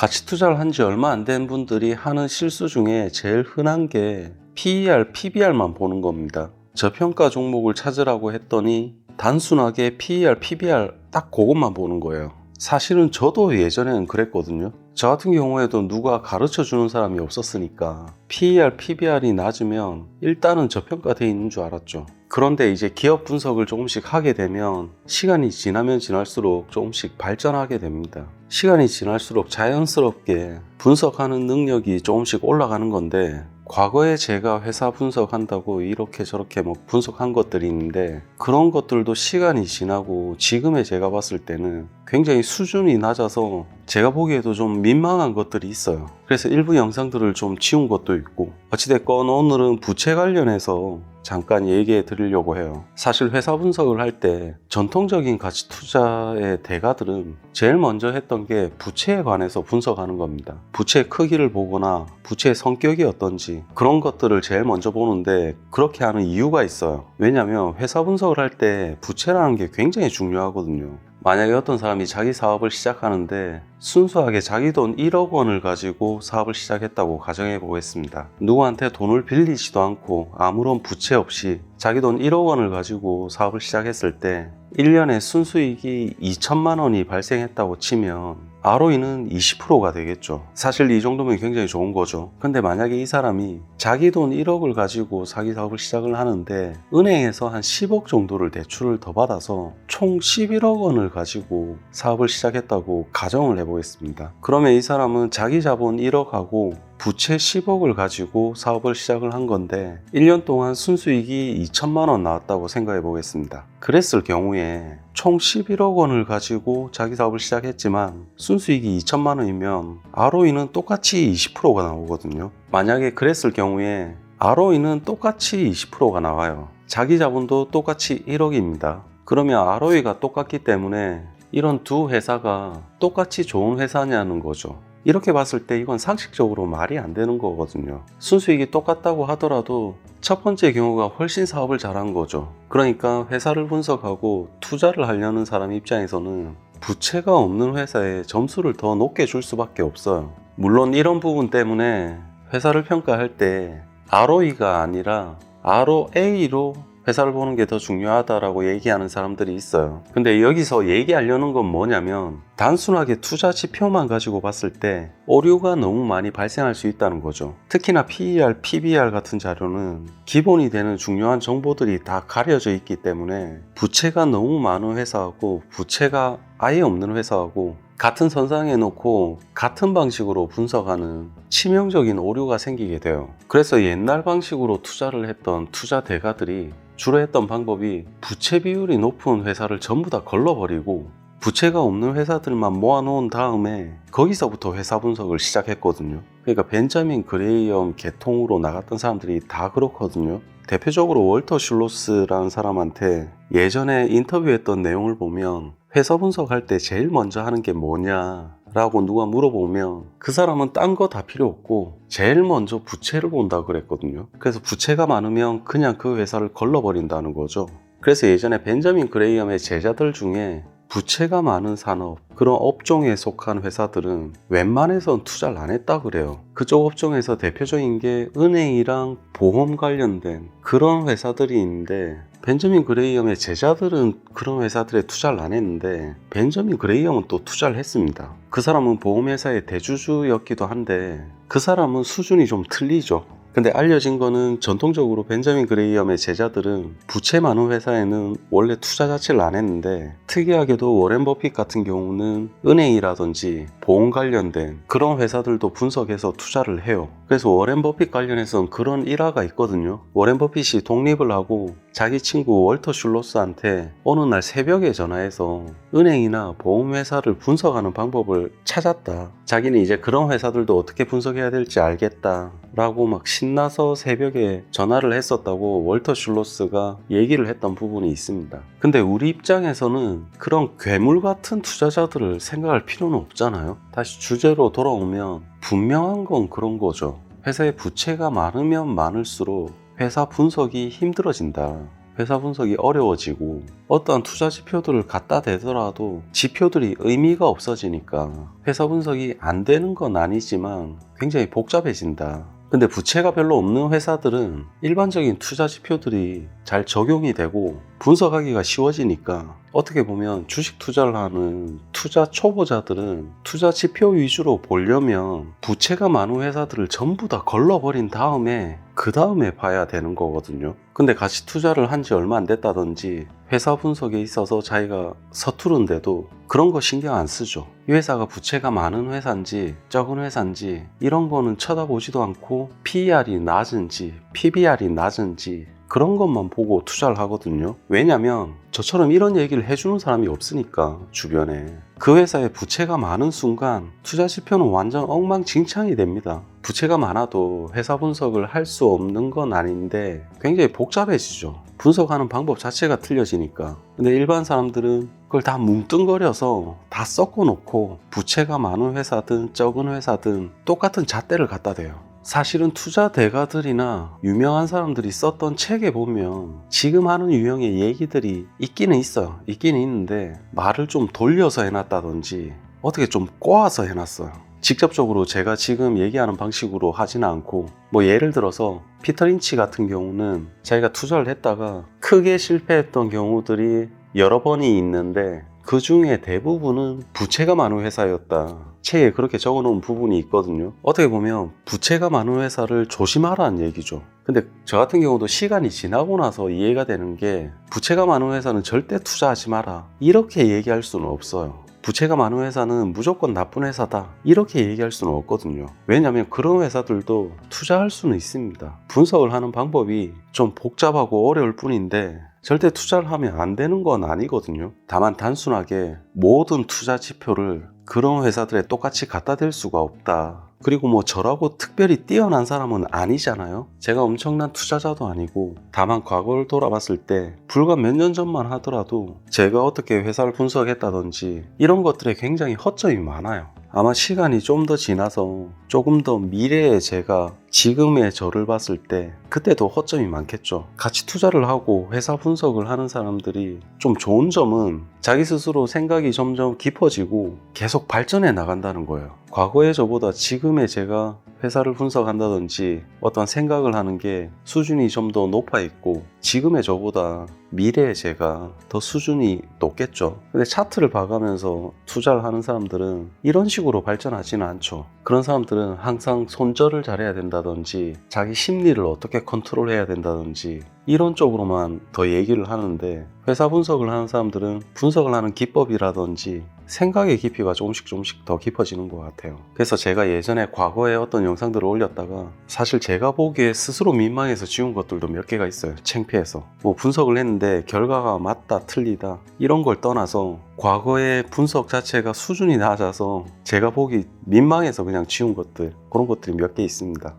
가치 투자를 한 지 얼마 안 된 분들이 하는 실수 중에 제일 흔한 게 PER, PBR만 보는 겁니다. 저평가 종목을 찾으라고 했더니 단순하게 PER, PBR 딱 그것만 보는 거예요. 사실은 저도 예전에는 그랬거든요. 저 같은 경우에도 누가 가르쳐 주는 사람이 없었으니까 PER, PBR이 낮으면 일단은 저평가되어 있는 줄 알았죠. 그런데 이제 기업 분석을 조금씩 하게 되면 시간이 지나면 지날수록 조금씩 발전하게 됩니다. 시간이 지날수록 자연스럽게 분석하는 능력이 조금씩 올라가는 건데, 과거에 제가 회사 분석한다고 이렇게 저렇게 뭐 분석한 것들이 있는데, 그런 것들도 시간이 지나고 지금의 제가 봤을 때는 굉장히 수준이 낮아서 제가 보기에도 좀 민망한 것들이 있어요. 그래서 일부 영상들을 좀 지운 것도 있고, 어찌됐건 오늘은 부채 관련해서 잠깐 얘기해 드리려고 해요. 사실 회사 분석을 할 때 전통적인 가치 투자의 대가들은 제일 먼저 했던 게 부채에 관해서 분석하는 겁니다. 부채의 크기를 보거나 부채의 성격이 어떤지 그런 것들을 제일 먼저 보는데, 그렇게 하는 이유가 있어요. 왜냐하면 회사 분석을 할 때 부채라는 게 굉장히 중요하거든요. 만약에 어떤 사람이 자기 사업을 시작하는데 순수하게 자기 돈 1억 원을 가지고 사업을 시작했다고 가정해 보겠습니다. 누구한테 돈을 빌리지도 않고 아무런 부채 없이 자기 돈 1억 원을 가지고 사업을 시작했을 때 1년에 순수익이 2천만 원이 발생했다고 치면 ROE는 20%가 되겠죠. 사실 이 정도면 굉장히 좋은 거죠. 근데 만약에 이 사람이 자기 돈 1억을 가지고 자기 사업을 시작을 하는데 은행에서 한 10억 정도를 대출을 더 받아서 총 11억 원을 가지고 사업을 시작했다고 가정을 해보겠습니다. 그러면 이 사람은 자기 자본 1억하고 부채 10억을 가지고 사업을 시작을 한 건데 1년 동안 순수익이 2천만 원 나왔다고 생각해 보겠습니다. 그랬을 경우에 총 11억 원을 가지고 자기 사업을 시작했지만 순수익이 2천만 원이면 ROE는 똑같이 20%가 나오거든요. 만약에 그랬을 경우에 ROE는 똑같이 20%가 나와요. 자기 자본도 똑같이 1억입니다. 그러면 ROE가 똑같기 때문에 이런 두 회사가 똑같이 좋은 회사냐는 거죠. 이렇게 봤을 때 이건 상식적으로 말이 안 되는 거거든요. 순수익이 똑같다고 하더라도 첫 번째 경우가 훨씬 사업을 잘한 거죠. 그러니까 회사를 분석하고 투자를 하려는 사람 입장에서는 부채가 없는 회사에 점수를 더 높게 줄 수밖에 없어요. 물론 이런 부분 때문에 회사를 평가할 때 ROE가 아니라 ROA로 회사를 보는 게 더 중요하다라고 얘기하는 사람들이 있어요. 근데 여기서 얘기하려는 건 뭐냐면, 단순하게 투자 지표만 가지고 봤을 때 오류가 너무 많이 발생할 수 있다는 거죠. 특히나 PER, PBR 같은 자료는 기본이 되는 중요한 정보들이 다 가려져 있기 때문에 부채가 너무 많은 회사하고 부채가 아예 없는 회사하고 같은 선상에 놓고 같은 방식으로 분석하는 치명적인 오류가 생기게 돼요. 그래서 옛날 방식으로 투자를 했던 투자 대가들이 주로 했던 방법이 부채 비율이 높은 회사를 전부 다 걸러버리고 부채가 없는 회사들만 모아놓은 다음에 거기서부터 회사 분석을 시작했거든요. 그러니까 벤자민 그레이엄 계통으로 나갔던 사람들이 다 그렇거든요. 대표적으로 월터 슐로스라는 사람한테 예전에 인터뷰했던 내용을 보면 회사 분석할 때 제일 먼저 하는 게 뭐냐 라고 누가 물어보면 그 사람은 딴 거 다 필요 없고 제일 먼저 부채를 본다 그랬거든요. 그래서 부채가 많으면 그냥 그 회사를 걸러버린다는 거죠. 그래서 예전에 벤자민 그레이엄의 제자들 중에 부채가 많은 산업, 그런 업종에 속한 회사들은 웬만해선 투자를 안 했다 그래요. 그쪽 업종에서 대표적인 게 은행이랑 보험 관련된 그런 회사들이 있는데, 벤자민 그레이엄의 제자들은 그런 회사들에 투자를 안 했는데 벤자민 그레이엄은 또 투자를 했습니다. 그 사람은 보험회사의 대주주였기도 한데 그 사람은 수준이 좀 틀리죠. 근데 알려진 거는 전통적으로 벤자민 그레이엄의 제자들은 부채 많은 회사에는 원래 투자 자체를 안 했는데, 특이하게도 워렌 버핏 같은 경우는 은행이라든지 보험 관련된 그런 회사들도 분석해서 투자를 해요. 그래서 워렌 버핏 관련해서는 그런 일화가 있거든요. 워렌 버핏이 독립을 하고 자기 친구 월터 슐로스한테 어느 날 새벽에 전화해서 은행이나 보험회사를 분석하는 방법을 찾았다. 자기는 이제 그런 회사들도 어떻게 분석해야 될지 알겠다 라고 막 신나서 새벽에 전화를 했었다고 월터 슐로스가 얘기를 했던 부분이 있습니다. 근데 우리 입장에서는 그런 괴물 같은 투자자들을 생각할 필요는 없잖아요. 다시 주제로 돌아오면 분명한 건 그런 거죠. 회사의 부채가 많으면 많을수록 회사 분석이 힘들어진다. 회사 분석이 어려워지고 어떠한 투자 지표들을 갖다 대더라도 지표들이 의미가 없어지니까 회사 분석이 안 되는 건 아니지만 굉장히 복잡해진다. 근데 부채가 별로 없는 회사들은 일반적인 투자 지표들이 잘 적용이 되고 분석하기가 쉬워지니까 어떻게 보면 주식 투자를 하는 투자 초보자들은 투자 지표 위주로 보려면 부채가 많은 회사들을 전부 다 걸러버린 다음에 그 다음에 봐야 되는 거거든요. 근데 같이 투자를 한 지 얼마 안 됐다든지 회사 분석에 있어서 자기가 서투른데도 그런 거 신경 안 쓰죠. 이 회사가 부채가 많은 회사인지 적은 회사인지 이런 거는 쳐다보지도 않고 PER이 낮은지 PBR이 낮은지 그런 것만 보고 투자를 하거든요. 왜냐면 저처럼 이런 얘기를 해주는 사람이 없으니까 주변에. 그 회사에 부채가 많은 순간 투자 지표는 완전 엉망진창이 됩니다. 부채가 많아도 회사 분석을 할 수 없는 건 아닌데 굉장히 복잡해지죠. 분석하는 방법 자체가 틀려지니까. 근데 일반 사람들은 그걸 다 뭉뚱거려서 다 섞어 놓고 부채가 많은 회사든 적은 회사든 똑같은 잣대를 갖다 대요. 사실은 투자 대가들이나 유명한 사람들이 썼던 책에 보면 지금 하는 유형의 얘기들이 있기는 있어요. 있기는 있는데 말을 좀 돌려서 해놨다든지 어떻게 좀 꼬아서 해놨어요. 직접적으로 제가 지금 얘기하는 방식으로 하지는 않고 뭐 예를 들어서 피터 린치 같은 경우는 자기가 투자를 했다가 크게 실패했던 경우들이 여러 번이 있는데 그 중에 대부분은 부채가 많은 회사였다. 책에 그렇게 적어놓은 부분이 있거든요. 어떻게 보면 부채가 많은 회사를 조심하라는 얘기죠. 근데 저 같은 경우도 시간이 지나고 나서 이해가 되는 게 부채가 많은 회사는 절대 투자하지 마라 이렇게 얘기할 수는 없어요. 부채가 많은 회사는 무조건 나쁜 회사다 이렇게 얘기할 수는 없거든요. 왜냐하면 그런 회사들도 투자할 수는 있습니다. 분석을 하는 방법이 좀 복잡하고 어려울 뿐인데 절대 투자를 하면 안 되는 건 아니거든요. 다만 단순하게 모든 투자 지표를 그런 회사들에 똑같이 갖다 댈 수가 없다. 그리고 뭐 저라고 특별히 뛰어난 사람은 아니잖아요. 제가 엄청난 투자자도 아니고 다만 과거를 돌아봤을 때 불과 몇 년 전만 하더라도 제가 어떻게 회사를 분석했다든지 이런 것들에 굉장히 허점이 많아요. 아마 시간이 좀 더 지나서 조금 더 미래의 제가 지금의 저를 봤을 때 그때도 허점이 많겠죠. 같이 투자를 하고 회사 분석을 하는 사람들이 좀 좋은 점은 자기 스스로 생각이 점점 깊어지고 계속 발전해 나간다는 거예요. 과거의 저보다 지금의 제가 회사를 분석한다든지 어떤 생각을 하는 게 수준이 좀 더 높아 있고 지금의 저보다 미래의 제가 더 수준이 높겠죠. 근데 차트를 봐가면서 투자를 하는 사람들은 이런 식으로 발전하지는 않죠. 그런 사람들은 항상 손절을 잘해야 된다든지 자기 심리를 어떻게 컨트롤해야 된다든지 이런 쪽으로만 더 얘기를 하는데 회사 분석을 하는 사람들은 분석을 하는 기법이라든지 생각의 깊이가 조금씩 더 깊어지는 것 같아요. 그래서 제가 예전에 과거에 어떤 영상들을 올렸다가 사실 제가 보기에 스스로 민망해서 지운 것들도 몇 개가 있어요. 창피해서. 뭐 분석을 했는데 결과가 맞다 틀리다 이런 걸 떠나서 과거의 분석 자체가 수준이 낮아서 제가 보기 민망해서 그냥 지운 것들 그런 것들이 몇 개 있습니다.